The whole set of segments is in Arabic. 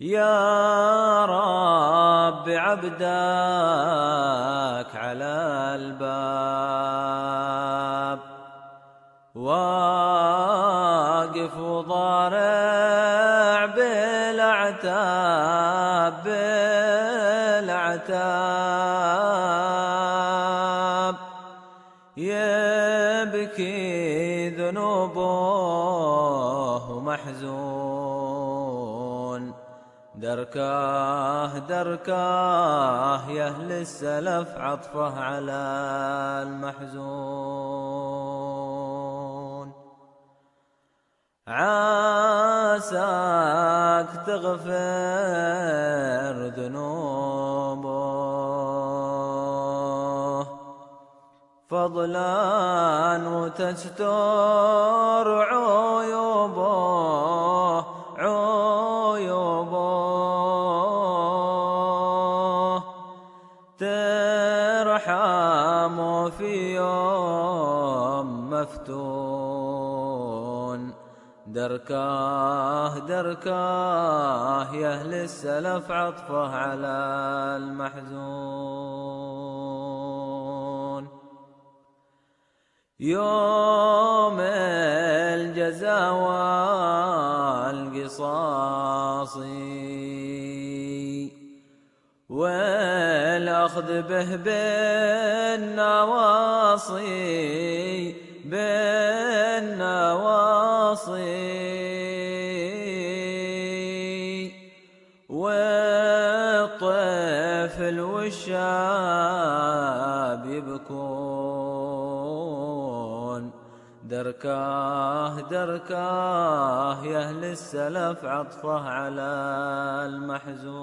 يا رب عبدك على الباب واقف وضارع بالأعتاب يبكي ذنوبه محزون دركاه يا أهل السلف عطفه على المحزون عاساك تغفر ذنوبه فضلا وتستر عيوبه ترحم في يوم مفتون دركاه يا أهل السلف عطفه على المحزون يوم الجزا والقصاص والأخذ به بالنواصي والطفل والشاب يبكون دركاه يا أهل السلف عطفه على المحزون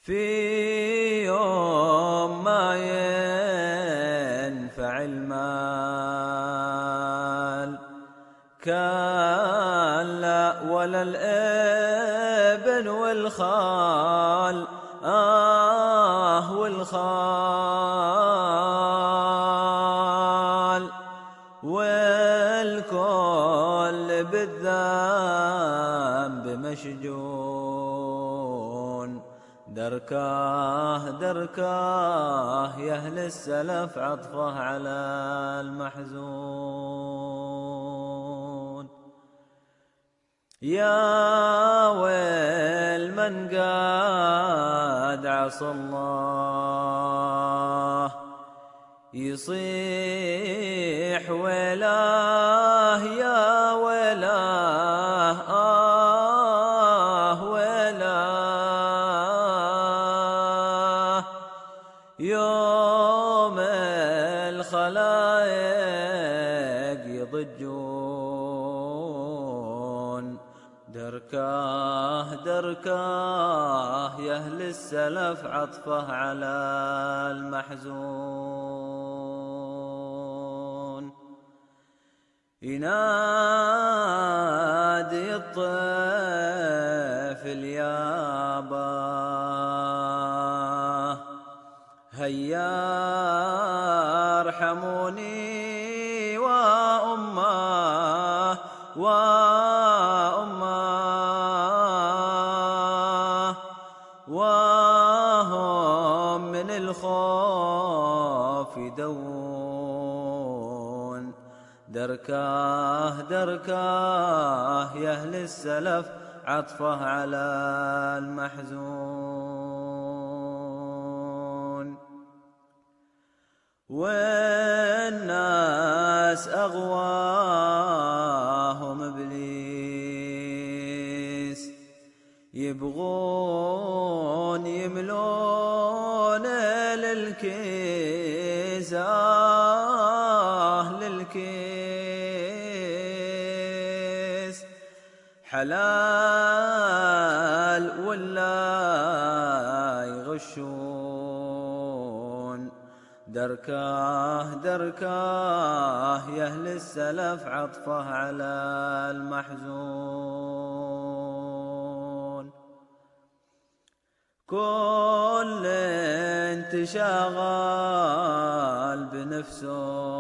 في يوم ما ينفع المال كلا ولا الابن والخال والخال والكل بالذنب مشجون دركاه يا أهل السلف عطفه على المحزون يا ويل من قد عصى الله يصيح ويلاه يا ويلاه ويلاه يوم الخلايق يضجون دركاه يا أهل السلف عطفه على المحزون ينادي الطفل يابا هيا ارحموني وأمه وهم من الخوف يدون دركاه يا أهل السلف عطفه على المحزون والناس أغواهم إبليس يبغون يملون للكيس حلال ولا يغشون دركاه يا أهل السلف عطفه على المحزون كل تشاغل بنفسه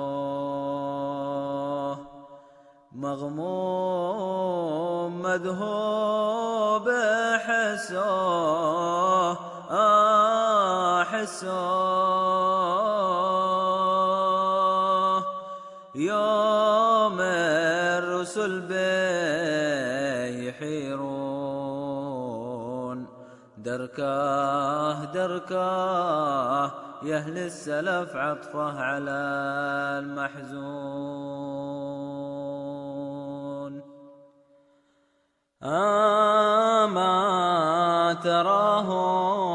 مغموم مذهوب حسه يوم الرسل بيحيرون دركاه دركاه يا أهل السلف عطفه على المحزون. ما تراهم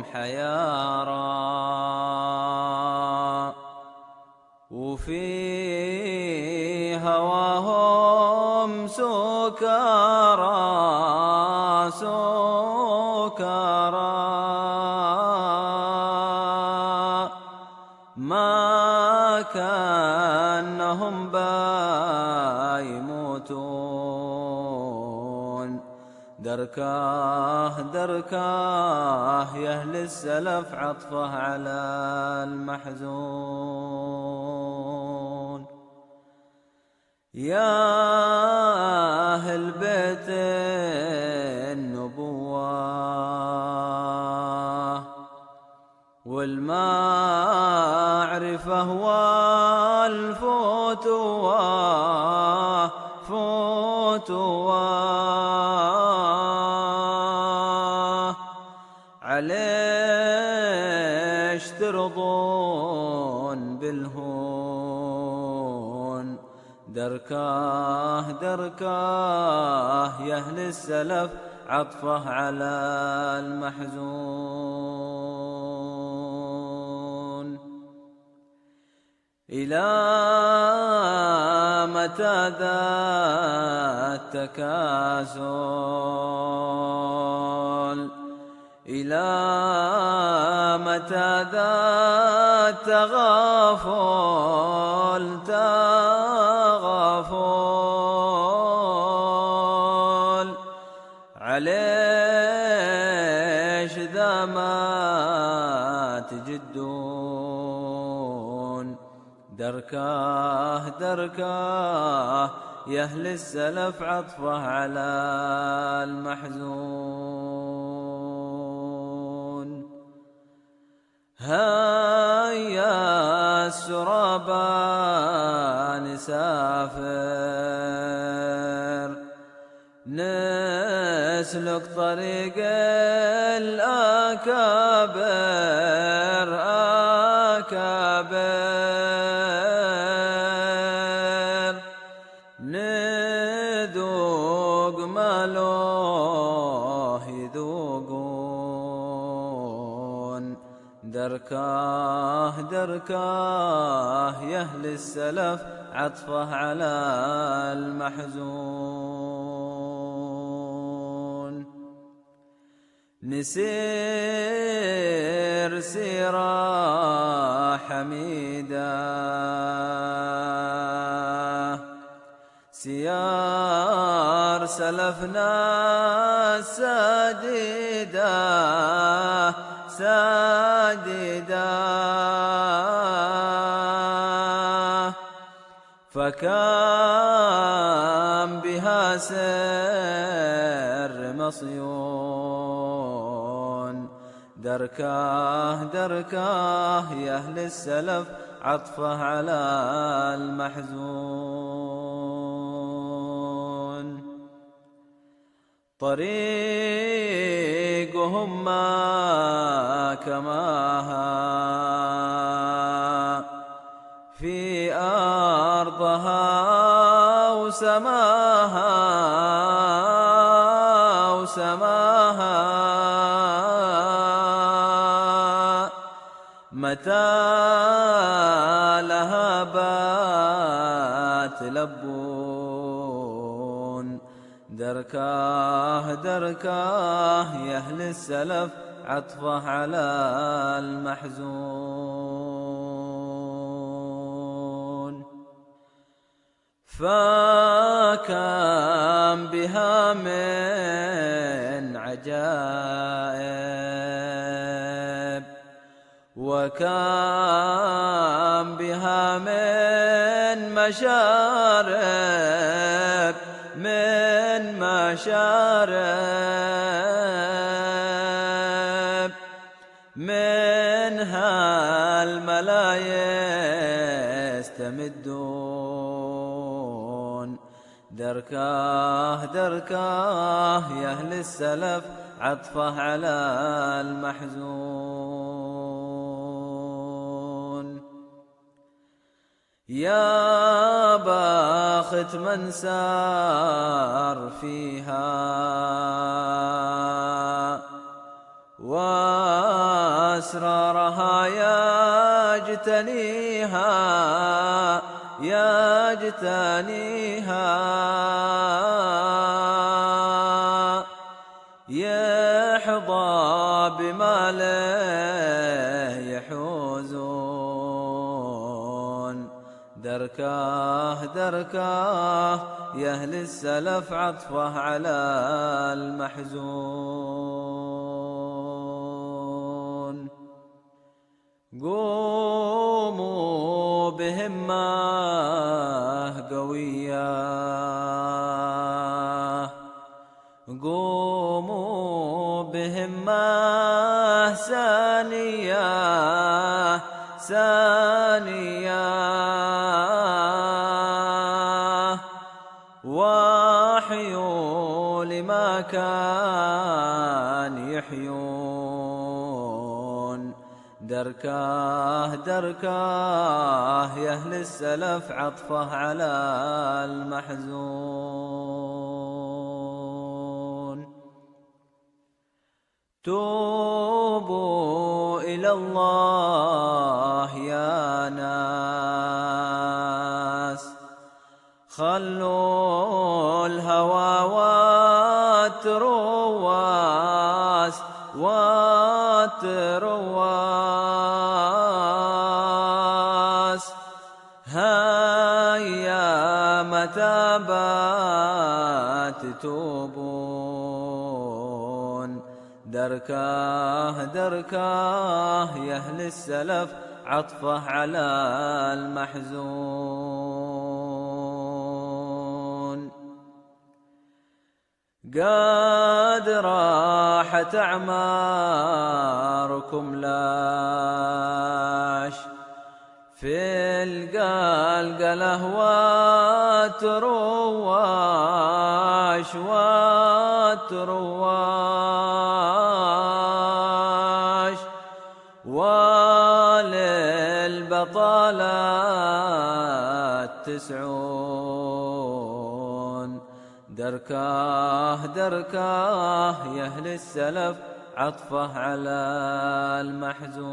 حيارى وفي هواهم سكارى ما كانهم بايموتون دركاه دركاه يا أهل السلف عطفه على المحزون. يا أهل بيت النبوة والمعرفة والفتوى عليش ترضون بالهون دركاه دركاه يا أهل السلف عطفه على المحزون. إلى متى ذا التكاسل إلى متى ذا التغافل عليش ذا ما تجدون دركاه دركاه يا أهل السلف عطفه على المحزون. هيا السرابى نسافر نسلك طريق الأكابر نذوق ما لوه يذوقون دركاه دركاه يا أهل السلف عطفه على المحزون. نسير سيرة حميدة سيار سلفنا ساددة فكان بها سر مصيون دركاه دركاه يا أهل السلف عطفه على المحزون. طريقهم ما كماها في أرضها وسماها متى لها بات لبون دركاه دركاه يا أهل السلف عطفه على المحزون. فكان بها من عجائب وكان بها من مشارب من مشارب منها الملا يستمدون. دركاه دركاه يا أهل السلف عطفه على المحزون. يا باخت من سار فيها وأسرارها يجتنيها يحظى بما لا يحوزون. دركاه دركاه يا أهل السلف عطفه على المحزون. قوموا بهمة قوية قوموا بهمة ثانية وحيوا لما كان يحيون. دركاه دركاه يا أهل السلف عطفه على المحزون. توبوا إلى الله يا ناس خلوا الهوى والترواس هيا متى بات توبون. دركاه دركاه يا أهل السلف عطفه على المحزون. قد راحت أعماركم لاش في القلقلة والترواش وللبطالة تسعون. دركاه دركاه يا أهل السلف عطفه على المحزون.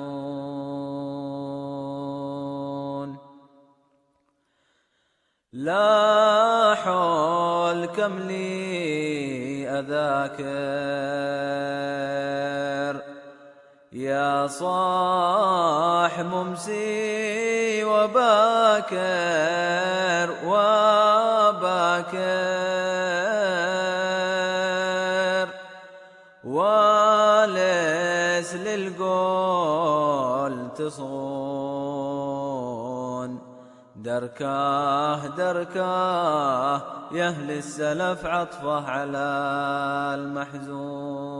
لاحوا الكم لي أذاكر يا صاح ممسي وباكر وليس للقول تصغون. دركاه دركاه يا أهل السلف عطفه على المحزون.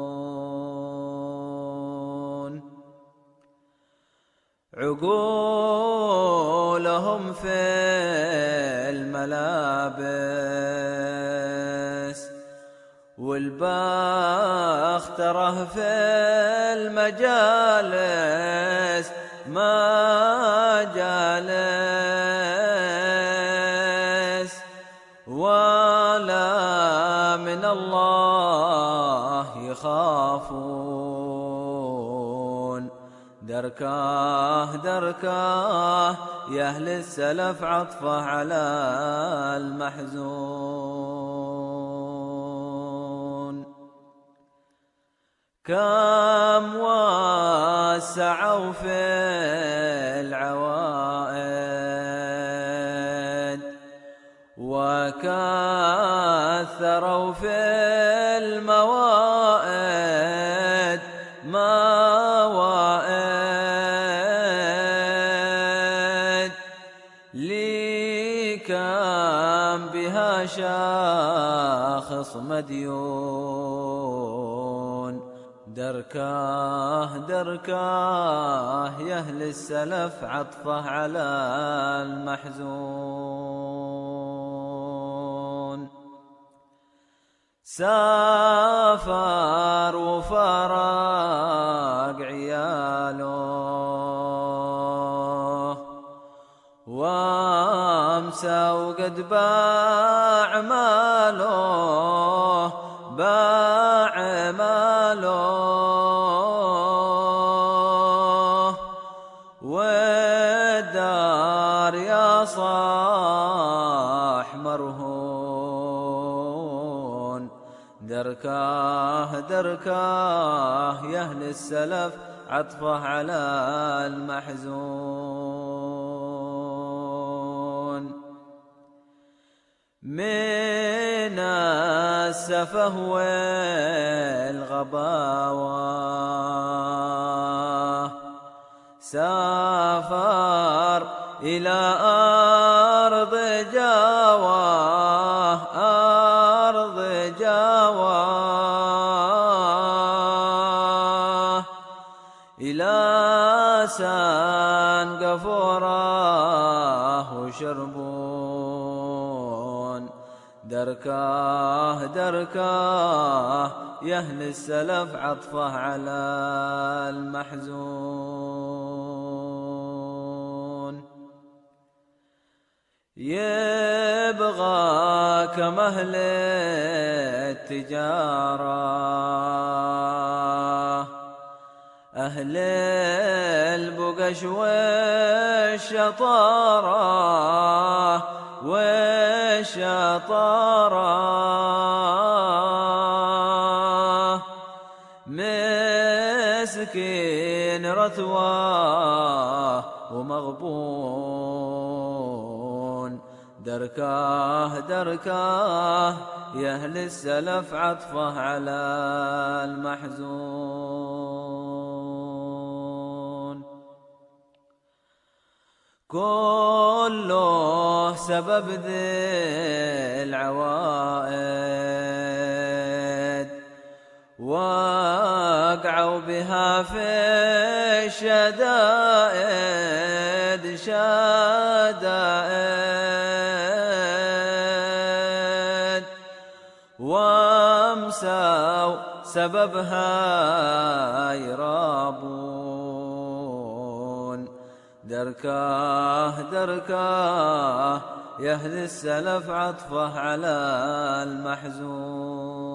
عقولهم في الملابس والباختره في المجالس ما جالس ولا من الله يخافون. دركاه دركاه يا أهل السلف عطفه على المحزون. كم وسعوا في العوائد وكثروا في الموائد موائد لي بها شاخص مديون. دركاه دركاه يا أهل السلف عطفه على المحزون. سافر وفارق عياله وامسى وقد باع ماله، باع ماله والدار يا صاح مرهون. دركاه دركاه يا أهل السلف عطفه على المحزون. من السفه والغباوة سافر إلى أرض جاوة، أرض جاوة إلى سان قفوره وشربون. دركاه دركاه يا أهل السلف عطفه على المحزون. يبغى كمهل التجارة أهل البقش والشطارة، والشطارة مسكين رثواه ومغبون. دركاه دركاه يا أهل السلف عطفه على المحزون. كله سبب ذي العوائد وقعوا بها في الشدائد، شدائد وامسوا سببها يرابون. دركاه دركاه يا أهل السلف عطفه على المحزون.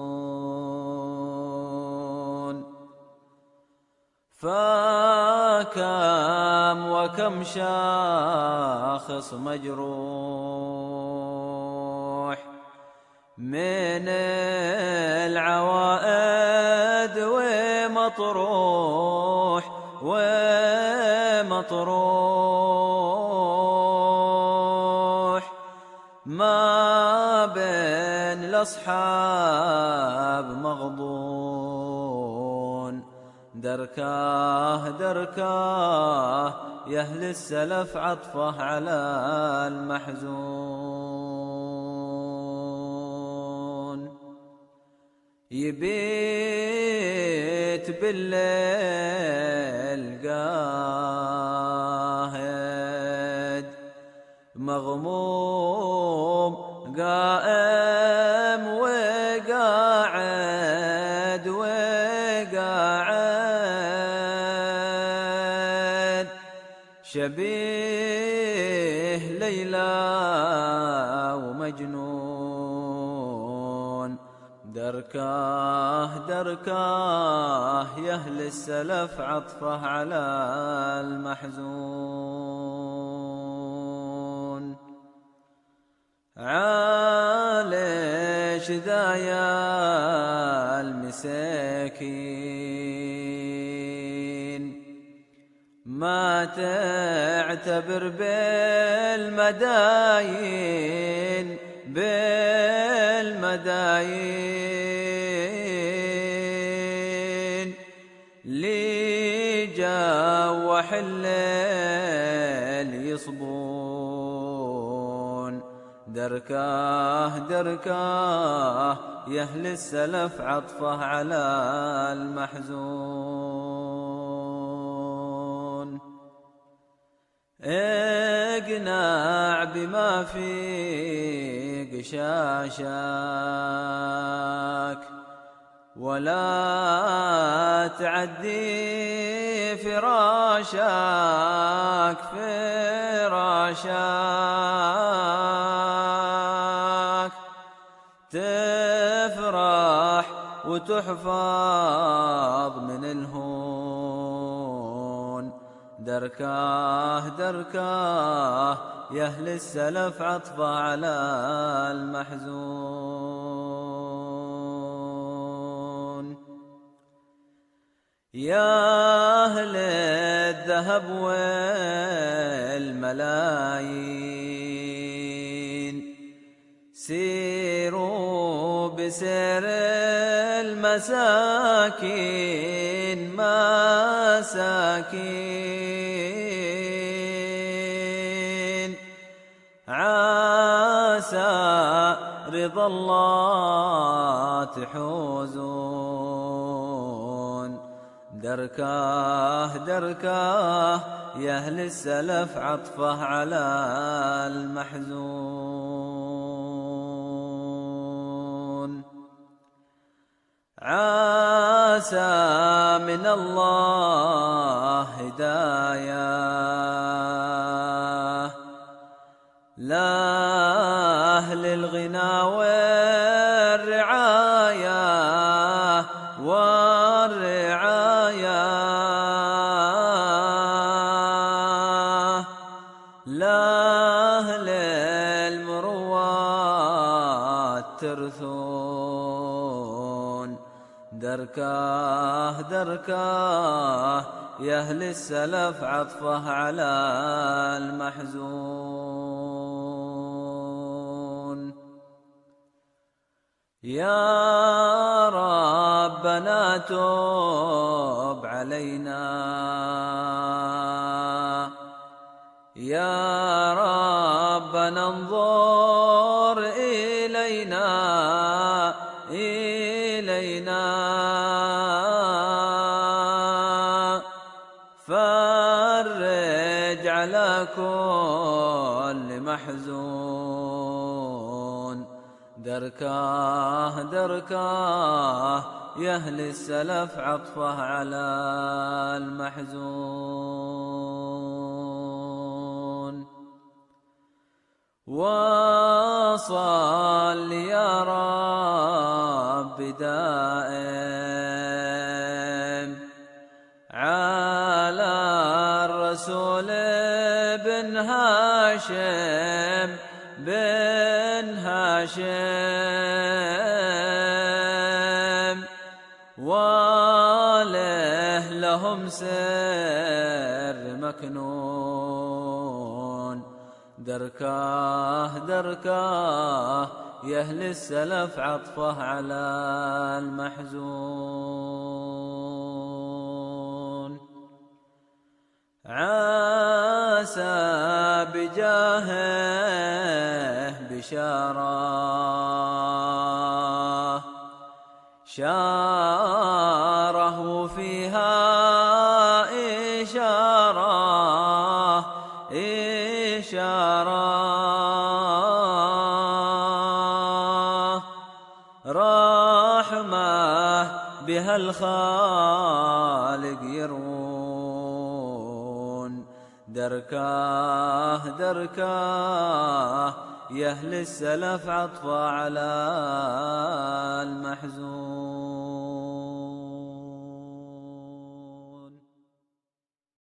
فكم وكم شاخص مجروح من العوائد ومطروح، ومطروح ما بين الأصحاب مغبون. دركاه دركاه يا أهل السلف عطفه على المحزون. يبيت بالليل قاهد مغموم، قائم وقاعد وقاعد شبيه ليلى ومجنون. دركاه دركاه يا أهل السلف عطفه على المحزون. عالش ذا يا المساكين ما تعتبر بالمداين، بالمداين لي جوح الليل يصبون. دركاه دركاه يا أهل السلف عطفه على المحزون. اقنع بما في قشاشك ولا تعدي فراشك تفرح وتحفظ من الهون. دركاه دركاه يا أهل السلف عطفه على المحزون. يا أهل الذهب والملايين سيروا بسير المساكين مساكين عسى رضا الله تحوزون. دركاه دركاه يا أهل السلف عطفه على المحزون. عسى من الله هداية لأهل الغنى والرعاية لأهل المروات ترثون. دركاه دركاه يا أهل السلف عطفه على المحزون. يا ربنا تب علينا يا ربنا انظر إلينا فرج على كل محزون. دركاه دركاه يا أهل السلف عطفه على المحزون. وصل يا رب دائم على الرسول بن هاشم وله لهم سر مكنون. دركاه دركاه يا أهل السلف عطفه على المحزون. عسى بجاهه بشاره شاره وفيها إشارة رحمة بها الخالق يرون. دركاه دركاه يا أهل السلف عطفه على